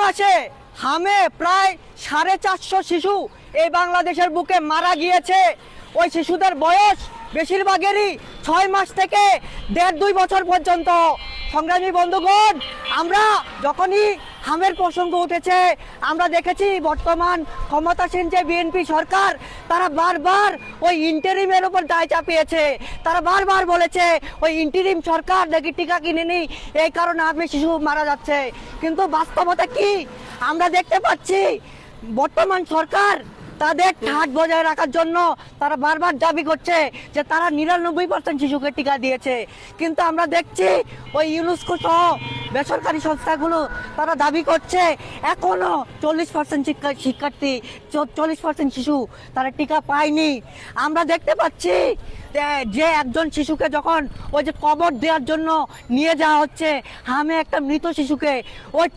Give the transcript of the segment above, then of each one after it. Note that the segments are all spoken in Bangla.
মাসে হামে প্রায় 450 শিশু এই বাংলাদেশের বুকে মারা গিয়েছে। ওই শিশুদের বয়স বেশিরভাগেরই 6 মাস থেকে 1.5-2 বছর পর্যন্ত। সংগ্রামী বন্ধুগণ, আমরা যখনই হামের প্রসঙ্গ উঠেছে, আমরা দেখেছি বর্তমান ক্ষমতাসীন যে বিএনপি সরকার, তারা বারবার ওই ইন্টারিমের উপর দায় চাপিয়েছে। তারা বারবার বলেছে ওই ইন্টারিম সরকার নাকি টিকা কিনেনি, এই কারণে হামে শিশু মারা যাচ্ছে। কিন্তু বাস্তবতা কি আমরা দেখতে পাচ্ছি, বর্তমান সরকার তাদের ঠাট বজায় রাখার জন্য তারা বারবার দাবি করছে যে তারা 99% শিশুকে টিকা দিয়েছে। কিন্তু আমরা দেখছি ওই ইউনেস্কো সহ বেসরকারি সংস্থাগুলো তারা দাবি করছে এখনো 40% শিক্ষার্থী, 40% শিশু তারা টিকা পায়নি। আমরা দেখতে পাচ্ছি যে একজন শিশুকে যখন ওই যে কবর দেওয়ার জন্য নিয়ে যাওয়া হচ্ছে হামে একটা মৃত শিশুকে,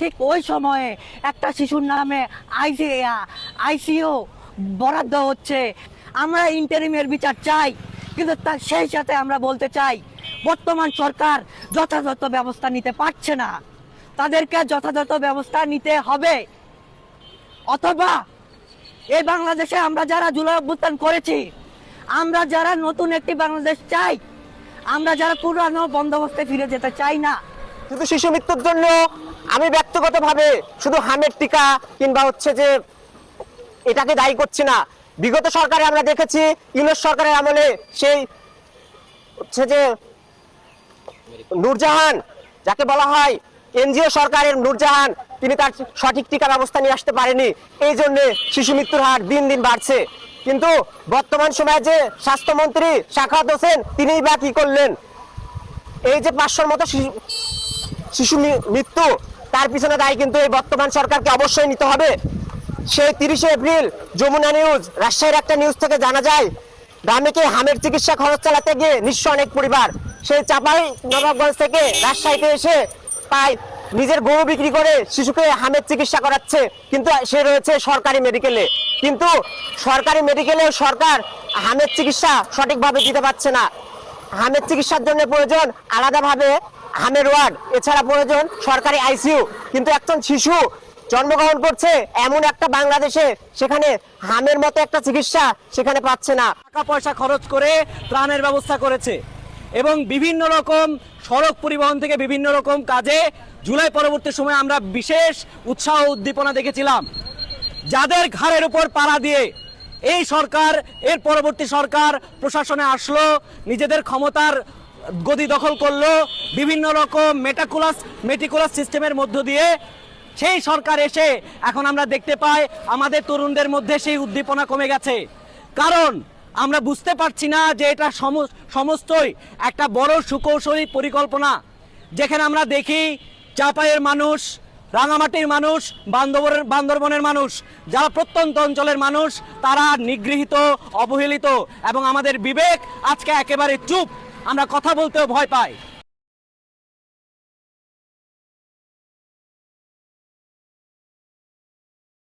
ঠিক ওই সময়ে একটা শিশুর নামে আইসিইউ বরাদ্দ হচ্ছে। আমরা ইন্টারিমের বিচার চাই, কিন্তু তার সেই সাথে আমরা বলতে চাই বর্তমান সরকার যথাযথ ব্যবস্থা নিতে পারছে না। তাদেরকে যথাযথ ব্যবস্থা নিতে হবে, অথবা এই বাংলাদেশে আমরা যারা জুলাই অভ্যুত্থান করেছি, আমরা যারা নতুন একটি বাংলাদেশ চাই, আমরা যারা পুরানো বন্দোবস্তে ফিরে যেতে চাই না। শুধু শিশু মৃত্যুর জন্য আমি ব্যক্তিগতভাবে শুধু হামের টিকা কিংবা হচ্ছে যে এটাকে দায়ী করছি না। বিগত সরকারে আমরা দেখেছি, ইউনূস সরকারের আমলে সেই হচ্ছে যে নূরজাহান, যাকে বলা হয় এনজিও সরকারের নূরজাহান, তিনি তার সঠিক টিকা ব্যবস্থা নিয়ে আসতে পারেনি। এই জন্য শিশু মৃত্যুর হার দিন দিন বাড়ছে। কিন্তু বর্তমান সময়ে যে স্বাস্থ্যমন্ত্রী শাখাওয়াত হোসেন, তিনিই বা কি করলেন? এই যে 500-র মতো শিশু মৃত্যু, তার পিছনে দায়ী কিন্তু এই বর্তমান সরকারকে অবশ্যই নিতে হবে। সেই 30শে এপ্রিল যমুনা নিউজ, রাজশাহীর একটা নিউজ থেকে জানা যায় গ্রামে হামের চিকিৎসা খরচ চালাতে গিয়ে নিঃস্ব অনেক পরিবার সেই চাঁপাইনবাবগঞ্জ থেকে রাজশাহীতে এসে প্রায় নিজের গরু বিক্রি করে শিশুকে হামের চিকিৎসা করাচ্ছে, কিন্তু সে রয়েছে সরকারি মেডিকেলে। কিন্তু সরকারি মেডিকেলে সরকার হামের চিকিৎসা সঠিকভাবে দিতে পারছে না। হামের চিকিৎসার জন্য প্রয়োজন আলাদাভাবে হামের ওয়ার্ড, এছাড়া প্রয়োজন সরকারি আইসিইউ। কিন্তু একজন শিশু জন্মগ্রহণ করছে এমন একটা বাংলাদেশে, সেখানে হামের মতো একটা চিকিৎসা সেখানে পাচ্ছে না। টাকা পয়সা খরচ করে ত্রাণের ব্যবস্থা করেছে এবং বিভিন্ন রকম সড়ক পরিবহন থেকে বিভিন্ন রকম কাজে জুলাই পরবর্তী সময়ে আমরা বিশেষ উৎসাহ উদ্দীপনা দেখেছিলাম। যাদের ঘাড়ের উপর পাড়া দিয়ে এই সরকার, এর পরবর্তী সরকার প্রশাসনে আসলো, নিজেদের ক্ষমতার গদি দখল করলো বিভিন্ন রকম মেটিকুলাস সিস্টেমের মধ্য দিয়ে, সেই সরকার এসে এখন আমরা দেখতে পাই আমাদের তরুণদের মধ্যে সেই উদ্দীপনা কমে গেছে। কারণ আমরা বুঝতে পারছি না যে এটা সমস্তই একটা বড় সুকৌশলী পরিকল্পনা, যেখানে আমরা দেখি চাঁপাইয়ের মানুষ, রাঙামাটির মানুষ, বান্দরবনের মানুষ, যারা প্রত্যন্ত অঞ্চলের মানুষ, তারা নিগৃহীত, অবহেলিত এবং আমাদের বিবেক আজকে একেবারে চুপ। আমরা কথা বলতেও ভয় পাই।